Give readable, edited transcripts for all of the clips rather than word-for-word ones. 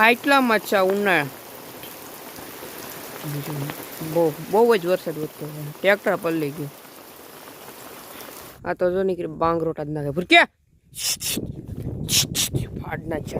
આટલામાં જ છે ઉનાળા બહુ જ વરસાદ વધતો ટ્રેક્ટર પલળી ગયું. આ તો જો નીકળી બાંગરોટા જ નાખે ભૂરક્યા ફાડના છે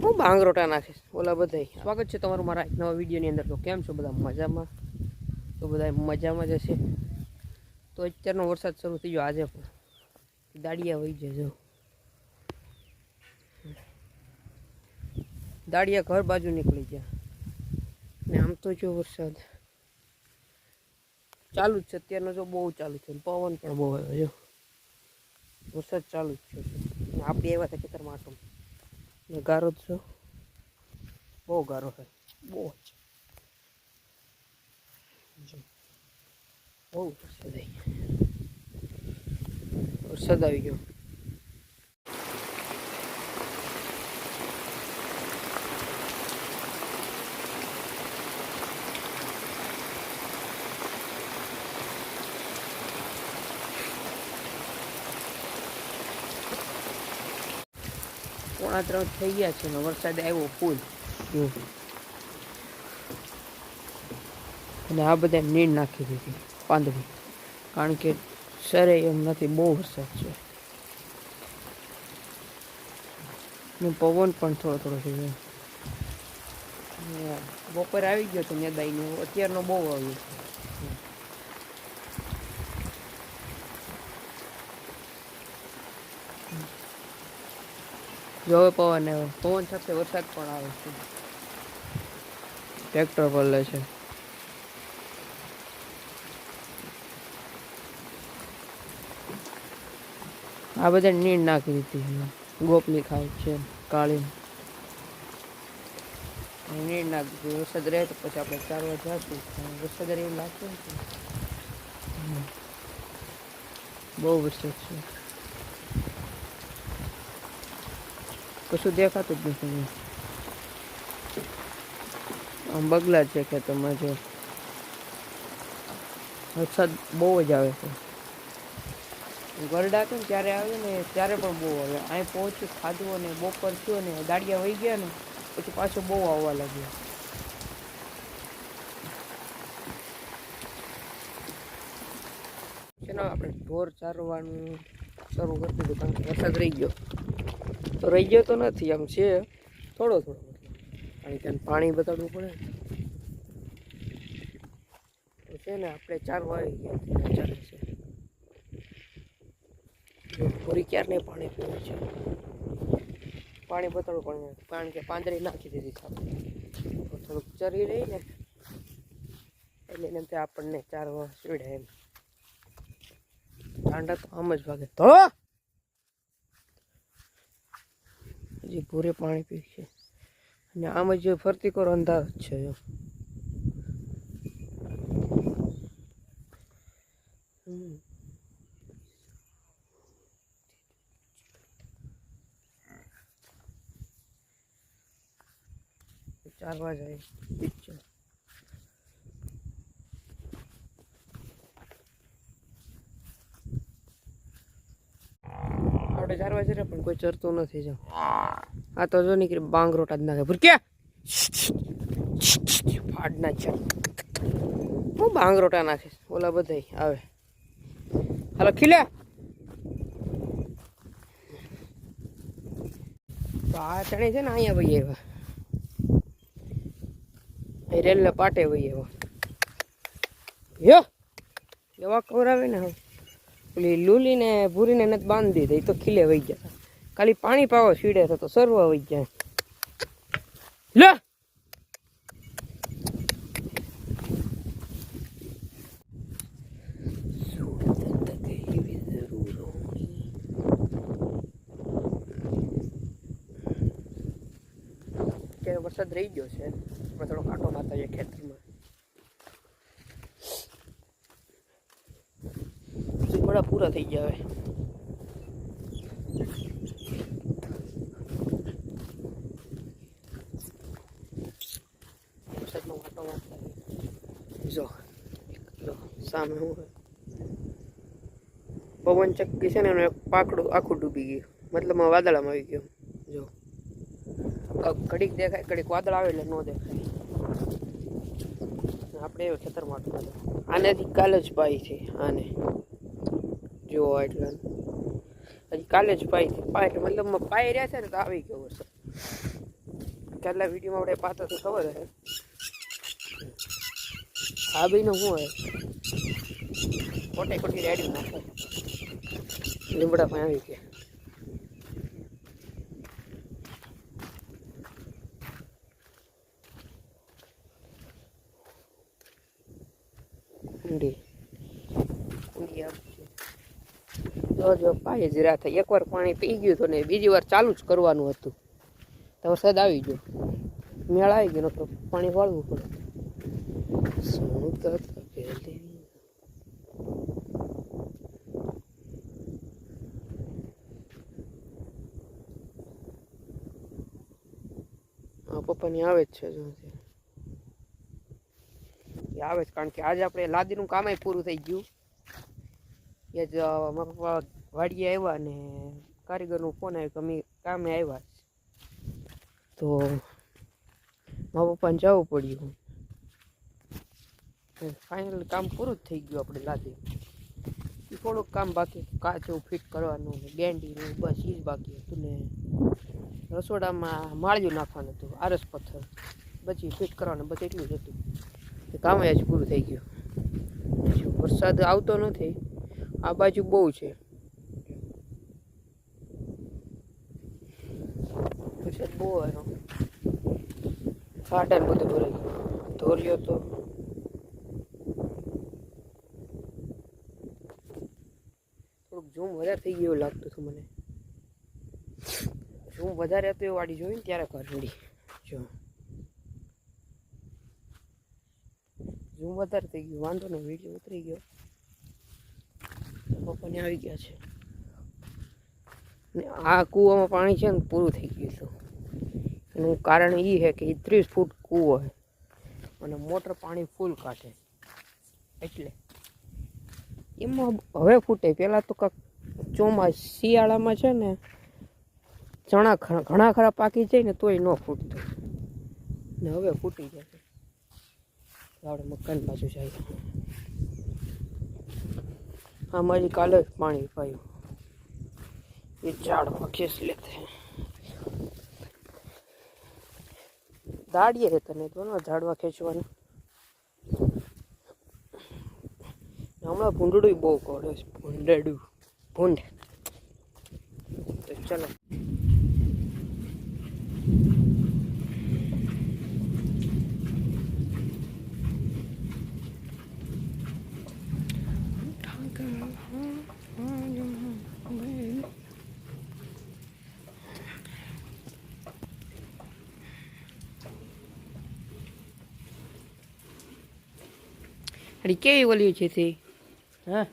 હું બાંગરોટા નાખીશ ઓલા બધા. સ્વાગત છે તમારું મારા એક નવા વિડીયોની અંદર. તો કેમ છો બધા મજામાં? તો બધા મજામાં જ હશે. તો અત્યારનો વરસાદ શરૂ થઈ ગયો. આજે પણ દાડિયા વહી જાય. જો દાડિયા ઘર બાજુ નીકળી ગયા ને આમ તો જો વરસાદ ચાલુ જ છે અત્યારનો. જો બહુ ચાલુ છે, પવન પણ બહુ આવ્યો. જો વરસાદ ચાલુ જ છે. આપણે આવ્યા હતા ખેતરમાં આટો ને ગારો જ છો બહુ ગારો છે, બહુ જ બહુ વરસાદ આવી ગયો. પોણા 3 થઈ ગયા છે ને વરસાદ આવ્યો ફૂલ. અને આ બધા નીણ નાખી દીધી પાંદડી, કારણ કે સરે એમ નથી, બહુ વરસાદ છે ને પવન પણ થોડો થોડો છે. બપોર આવી ગયો તો નેદાઈને, અત્યારનો બહુ આવ્યો. જો હવે પવન આવે, પવન સાથે વરસાદ પણ આવે છે. ટ્રેક્ટર પર લે છે. આ બધા નીણ નાખી દીધી. ગોપલી ખાય છે કાળી નીણ નાખી દીધી. વરસાદ રહે તો પછી આપણે ચારવા જઈશું. વરસાદ રહે એવું લાગતું નથી. બહુ વરસાદ છે, કશું દેખાતું જ નથી. આમ બગલા છે ખેતરમાં. જો વરસાદ બહુ જ આવે છે. ગરડા હતું ને ત્યારે આવે ને ત્યારે પણ બહુ આવે. અહીં પહોંચ્યું, ખાધું અને બપોર થયું ને દાડિયા વહી ગયા ને પછી પાછું બહુ આવવા લાગ્યું. ચલો આપણે ઢોર ચારવાનું શરૂ કરી દીધું, કારણ કે વરસાદ રહી ગયો તો રહી ગયો તો નથી, આમ છે થોડો થોડો, કારણ કે પાણી બતાડવું પડે તો છે ને. આપણે ચારવા આવી ગયા ચાલે છે. પૂરી ક્યારને પાણી પીવે છે. પાણી બતાડવું પડે, કારણ કે પાંદડી નાખી દીધી આપણે થોડુંક ચરી રહી ને એટલે એમ તે આપણને ચારવા સીડે એમ. ઠંડા તો આમ જ ભાગે તો હજી પૂરે પાણી પી છે. અને આમ જ ફરતી કરો અંધાર જ છે. 4 વાગે ઠીક છે. આપણે 4 વાગે રે પણ કોઈ ચરતું નથી. જો આ તો જો નીકળી બાંગરોટા જ નાખે ભૂરક્યા ફાડના છે હું બાંગરોટા નાખીશ. ઓલા બધા આવે હાલો ખીલ્યા. તો આ ચણે છે ને અહીંયા ભાઈ આવ્યા રેલને પાટે વહી આવ્યો. એવા ખવડાવે ને હવે પેલી લૂલીને ભૂરીને નથી બાંધી દીધી, તો ખીલે વહી ગયા. ખાલી પાણી પાવા સીડે તો સરવા વહી જાય. લે અત્યારે વરસાદ રહી ગયો છે. આપણે થોડો કાંટો મારતા જઈએ ખેતરમાં. બડા પૂરા થઈ ગયા હવે. વરસાદનો કાંટો મારતા જો સામે હું પવન ચક્કી છે ને એનું એક પાકડું આખું ડૂબી ગયું, મતલબ વાદળામાં આવી ગયું. જો ઘડીક દેખાય, ઘડીક વાદળ આવે એટલે ન દેખાય. આપણે એવું ખેતરમાં આનેથી કાલે જ પાઈ છે. આને જુઓ એટલે હજી કાલે જ પાઈ એટલે મતલબ પાઈ રહ્યા છે ને તો આવી ગયો વરસાદ. કેટલા વિડીયોમાં આપણે પાતા તો ખબર હે. આ ભાઈનું શું હોય ખોટી રેડી નાખે લીમડા પણ આવી ગયા. કુંડી જો પાય જ રહ્યા થાય. એકવાર પાણી પી ગયું હતું ને બીજી વાર ચાલુ જ કરવાનું હતું તો વરસાદ આવી ગયો, મેળ આવી ગયો તો પાણી વાળવું પડે. પપ્પાની આવે જ છે જો આવે જ, કારણ કે આજે આપણે લાદીનું કામ પૂરું થઈ ગયું. એ જ મારા પપ્પા વાડીએ આવ્યા ને કારીગરનું ફોન આવ્યો કે અમે કામે આવ્યા તો મારા પપ્પાને જવું પડ્યું. ફાઇનલ કામ પૂરું જ થઈ ગયું. આપણે લાદી થોડુંક કામ બાકી હતું, કાચું ફિટ કરવાનું ને ગેંડીનું બસ એ જ બાકી હતું ને રસોડામાં માળિયું નાખવાનું હતું, આરસ પથ્થર પછી ફિટ કરવાનું, બસ એટલું જ હતું. કામ જ પૂરું થઈ ગયું. વરસાદ આવતો નથી, આ બાજુ બહુ છે વરસાદ બહુ આવ્યો. ખાડા ને બધું ભરાઈ ગયું. ધોર્યો તો થોડુંક ઝૂમ વધારે થઈ ગયું લાગતું હતું મને. ઝૂમ વધારે હતું એ વાડી જોઈને ત્યારે કરડી જો ઝૂમ વધારે થઈ ગયું. વાંધો નહીં, વિડીયો ઉતરી ગયો. પપ્પાને આવી ગયા છે ને આ કૂવામાં પાણી છે ને પૂરું થઈ ગયું હતું. એનું કારણ એ છે કે 30 ફૂટ કૂવો છે અને મોટર પાણી ફૂલ કાઢે એટલે એમાં હવે ફૂટે. પહેલાં તો કાંક શિયાળામાં છે ને ચણા ઘણા ખરા પાકી જાય ને તોય ન ફૂટતું ને હવે ફૂટી જાય. આપણે મકાન બાજુ જાય. આમાં કાલે જ પાણી પાયું એ ઝાડમાં ખેંચ લેતે દાડીએ રહેતા નહીં તો ઝાડવા ખેંચવાનું. હમણાં ભૂંડડું બહુ કરે છે. ભૂંડ તો ચલો અરે કેવી ઓલી છે તે હા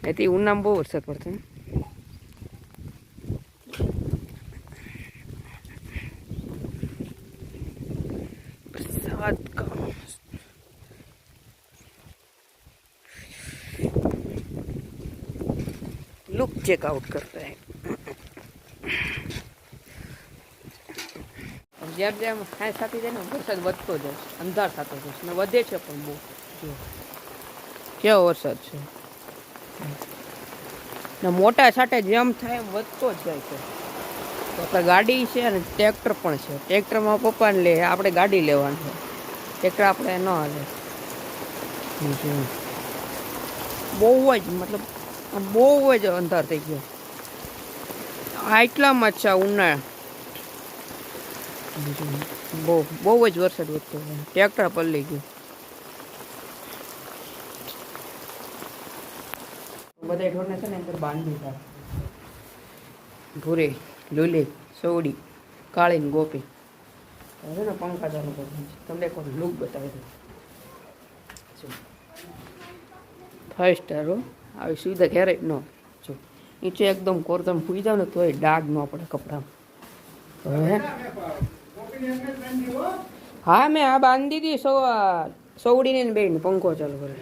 એથી ઉનામાં બહુ વરસાદ પડતો बरसात का लुक चेकआउट करता है. જેમ જેમ હાઈ થતી જાય ને વરસાદ વધતો જાય, અંધાર થતો જાય ને વધે છે પણ બહુ. કેવો વરસાદ છે ને મોટા છાંટે જેમ થાય એમ વધતો જ જાય છે. તો આપણે ગાડી છે અને ટ્રેક્ટર પણ છે. ટ્રેક્ટરમાં પપ્પાને લે, આપણે ગાડી લેવાનું છે. ટ્રેક્ટર આપણે ન હાલે. બહુ જ મતલબ બહુ જ અંધાર થઈ ગયો. આટલામાં જ છે ઉનાળા. બહુ જ વરસાદ વધતો ટ્રેક્ટર પલળી ગયું. બધા ઢોરને છે ને અંદર બાંધી થાય. ભૂરે, લૂલી, સોડી, કાળી ને ગોપી. હવે ને પંખા ચાલુ કરી તમને એક લુક બતાવી દઉં. 5 સ્ટાર હો. આવી સુવિધા ક્યારેય ન જો નીચે એકદમ કોરદમ સુઈ જાવ ને તોય ડાઘ ન પડે કપડામાં. હવે હા મેં આ બાંધી દીધી સોડીને બેન પંખો ચાલુ કરે.